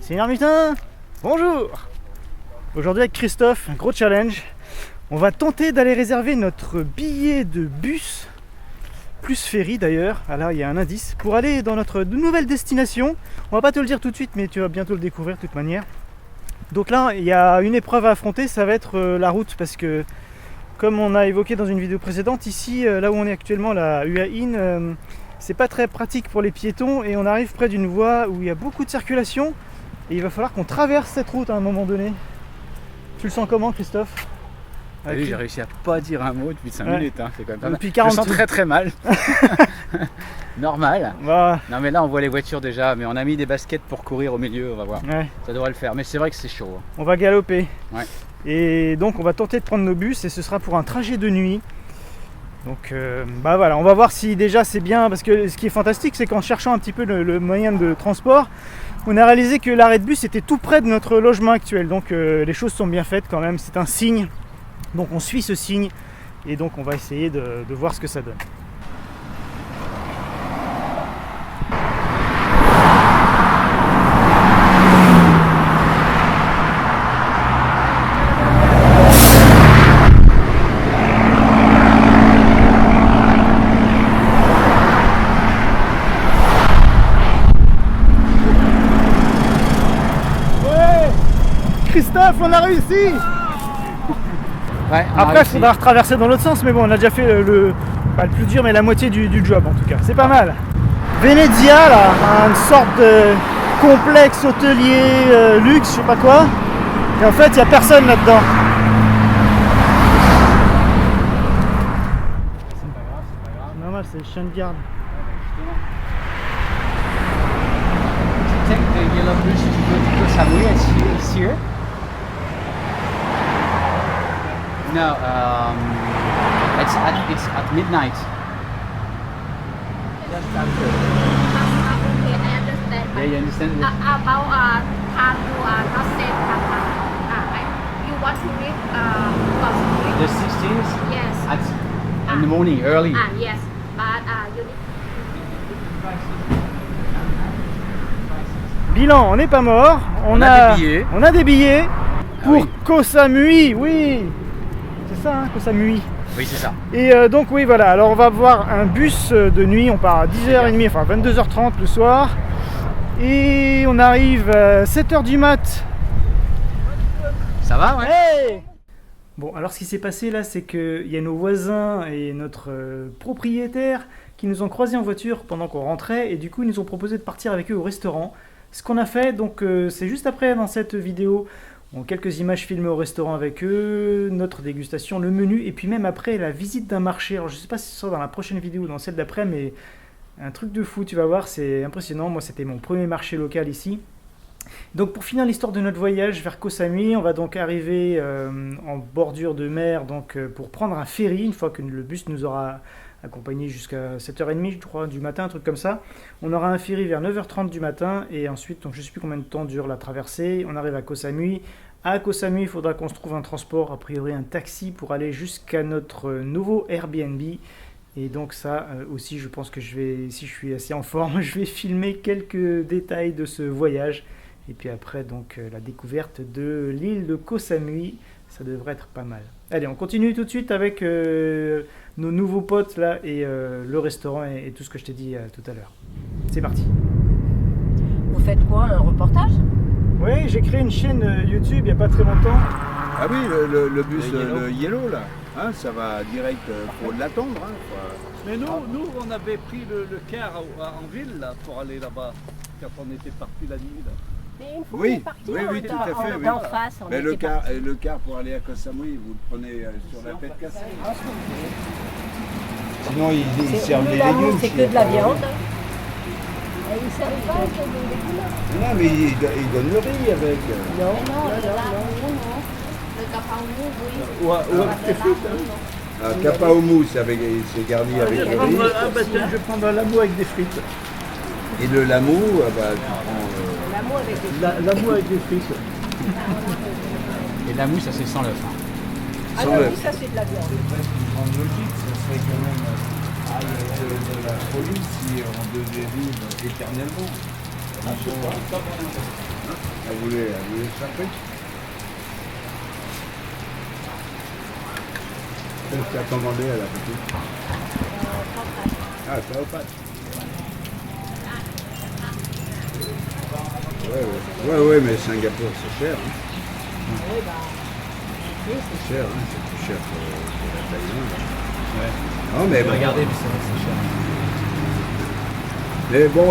C'est Armutin. Bonjour. Aujourd'hui avec Christophe, un gros challenge. On va tenter d'aller réserver notre billet de bus, plus ferry d'ailleurs, ah là il y a un indice, pour aller dans notre nouvelle destination. On va pas te le dire tout de suite, mais tu vas bientôt le découvrir de toute manière. Donc là, il y a une épreuve à affronter, ça va être la route, parce que comme on a évoqué dans une vidéo précédente, ici, là où on est actuellement, la Hua Hin, c'est pas très pratique pour les piétons et on arrive près d'une voie où il y a beaucoup de circulation et il va falloir qu'on traverse cette route à un moment donné. Tu le sens comment, Christophe? Oui, j'ai réussi à pas dire un mot depuis 5 minutes, hein. C'est quand même pas mal. Depuis 40 Je me sens très mal. Normal. Bah. Non mais là on voit les voitures déjà, mais on a mis des baskets pour courir au milieu, on va voir. Ouais. Ça devrait le faire, mais c'est vrai que c'est chaud. Hein. On va galoper. Ouais. Et donc on va tenter de prendre nos bus et ce sera pour un trajet de nuit. Donc bah voilà, on va voir si déjà c'est bien, parce que ce qui est fantastique c'est qu'en cherchant un petit peu le moyen de transport, on a réalisé que l'arrêt de bus était tout près de notre logement actuel. Donc les choses sont bien faites quand même, c'est un signe. Donc on suit ce signe et donc on va essayer de voir ce que ça donne. Christophe, on a réussi! Ouais, après, il faudra retraverser dans l'autre sens, mais bon, on a déjà fait pas le plus dur, mais la moitié du job en tout cas. C'est pas mal. Venezia, là, une sorte de complexe hôtelier luxe, je sais pas quoi. Et en fait, il n'y a personne là-dedans. C'est pas grave. Normal, c'est le chien de garde. Tu think the yellow bus is going to Koh Samui it's here? No, it's at midnight. Okay, I understand. Yeah, you understand? About time you are not safe. You want to reach The 16th yes. in the morning, early. Yes, but you need. Bilan, on n'est pas mort. On a des billets. On a des billets pour oui. Koh Samui, oui. C'est ça, hein, Koh Samui. Oui, c'est ça. Et donc oui, voilà, alors on va voir un bus de nuit, on part à 10h30, enfin 22h30 le soir. Et on arrive à 7h du mat. Ça va, ouais? Hey! Bon, alors ce qui s'est passé là, c'est qu'il y a nos voisins et notre propriétaire qui nous ont croisés en voiture pendant qu'on rentrait et du coup ils nous ont proposé de partir avec eux au restaurant. Ce qu'on a fait, donc c'est juste après dans cette vidéo. Bon, quelques images filmées au restaurant avec eux, notre dégustation, le menu, et puis même après la visite d'un marché. Alors je sais pas si ce sera dans la prochaine vidéo ou dans celle d'après, mais un truc de fou, tu vas voir, c'est impressionnant. Moi c'était mon premier marché local ici. Donc pour finir l'histoire de notre voyage vers Koh Samui, on va donc arriver en bordure de mer donc, pour prendre un ferry, une fois que le bus nous aura accompagné jusqu'à 7h30 je crois du matin, un truc comme ça. On aura un ferry vers 9h30 du matin et ensuite, donc, je ne sais plus combien de temps dure la traversée, on arrive à Koh Samui. À Koh Samui, il faudra qu'on se trouve un transport, a priori un taxi pour aller jusqu'à notre nouveau Airbnb. Et donc ça aussi, je pense que je vais, si je suis assez en forme, je vais filmer quelques détails de ce voyage. Et puis après, donc la découverte de l'île de Koh Samui, ça devrait être pas mal. Allez, on continue tout de suite avec nos nouveaux potes là et le restaurant et tout ce que je t'ai dit tout à l'heure. C'est parti. Vous faites quoi, un reportage? Oui, j'ai créé une chaîne YouTube il n'y a pas très longtemps. Ah oui, le bus, le yellow là, hein, ça va direct, faut l'attendre. Hein, Mais nous, on avait pris le car en ville là, pour aller là-bas, quand on était parti la nuit. Là. Mais une fois Oui, qu'on est parti, oui, on oui, était tout à fait, oui. d'en face, on Mais était parti. le car pour aller à Koh Samui, vous le prenez sur la tête cassée. Sinon, ils servent Nous, des là, nous, légumes. c'est que de la viande. Et ils servent pas que des légumes. Non, mais ils donnent le riz avec. Non. Le cafao oui. Ou avec tes frites. Hein. Un capa au mousse, c'est garni avec le riz. Je vais prendre un lamou avec des frites. Et le lamou, bah, tu prends. L'amour avec des Lamou avec des frites. Et la mousse, ça c'est sans l'œuf. Hein. Ah Sans non, l'œuf. oui, ça c'est de la viande. En logique, ça serait quand même de la folie si on devait vivre éternellement. Elle voulait le sandwich. Qu'est-ce que tu as commandé à la petite? Ah, ça au pâte. Ouais, mais Singapour, c'est cher. Hein. Oui, bah. Oui, C'est cher, hein. C'est plus cher que la Thaïlande. Ouais. Non, mais bon. Regardez, mais c'est vrai que c'est cher. Mais bon,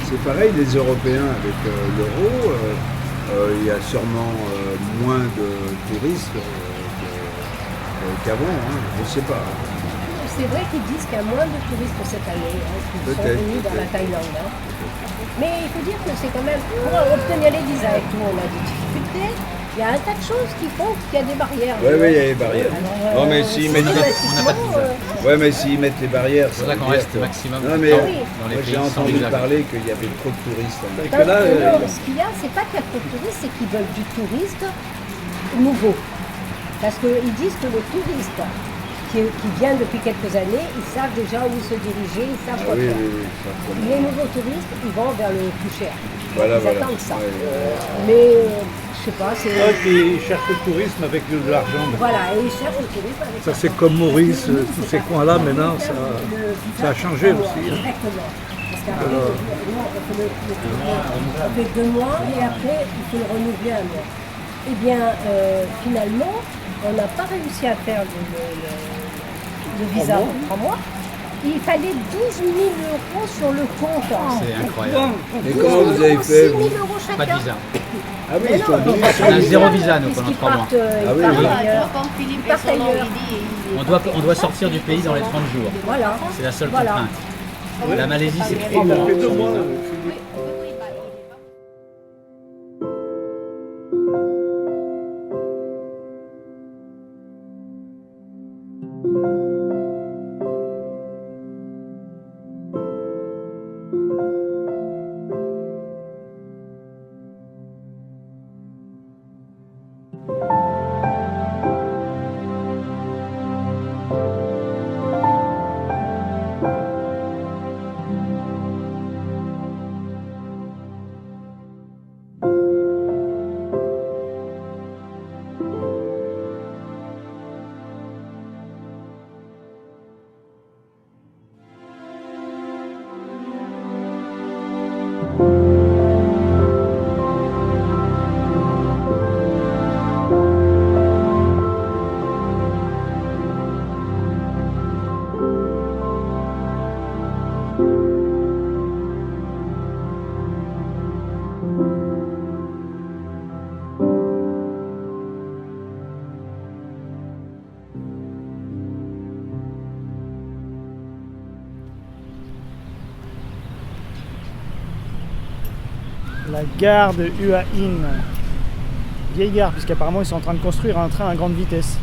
c'est pareil, les Européens avec l'euro, il y a sûrement moins de touristes qu'avant, hein. Je ne sais pas. c'est vrai qu'ils disent qu'il y a moins de touristes cette année qui sont Peut-être, venus dans la peut-être. Thaïlande. Mais il faut dire que c'est quand même, pour obtenir les visas et tout, on a des difficultés. Il y a un tas de choses qui font qu'il y a des barrières. Oui, il y a des barrières. Alors, Non, mais s'ils mettent... on n'a pas de visa. Ouais, mais s'ils mettent les barrières, C'est pour ça qu'on veut dire reste que- maximum Non, mais Ah oui. dans les moi, pays j'ai sans entendu visa. parler qu'il y avait trop de touristes. en Afrique. que là, non, ce qu'il y a, c'est pas qu'il y a trop de touristes, c'est qu'ils veulent du touriste nouveau. Parce qu'ils disent que le touriste qui vient depuis quelques années, ils savent déjà où se diriger, ils savent Ah quoi oui, faire. oui, ça, c'est Les nouveaux touristes, ils vont vers le plus cher. Voilà, Ils voilà. attendent ça. Ouais, ouais. Mais je sais pas, c'est. Ouais, puis ils cherchent le tourisme avec de l'argent. Voilà, et ils cherchent le tourisme avec Ça, l'argent. c'est comme Maurice, Nous, tous c'est ces pas- coins-là, nous, maintenant, on fait le visa ça a changé par mois, aussi, hein. Exactement. Parce qu'après, nous, on fait on fait 2 mois et après, il faut le renouveler un mois. Eh bien, finalement, on n'a pas réussi à faire le visa en 3 mois. Il fallait 12 000 € sur le compte. C'est incroyable. Et comment vous avez fait, 6 000 vous € chacun. Pas de visa. Ah oui, Mais ils non, sont venus. On a zéro visa, nous, pendant puisqu'ils 3 mois. partent, Ah oui, ils oui. partent ailleurs. Comme Philippe Ils est partent solo, ailleurs. il dit, On doit sortir du pays dans les 30 jours. Voilà. C'est la seule Voilà. contrainte. La Malaisie, c'est 3 Il mois. a fait 2 mois. oui, oui, oui, bah, il est pas- La gare de Hua Hin. Vieille gare, puisqu'apparemment ils sont en train de construire un train à grande vitesse.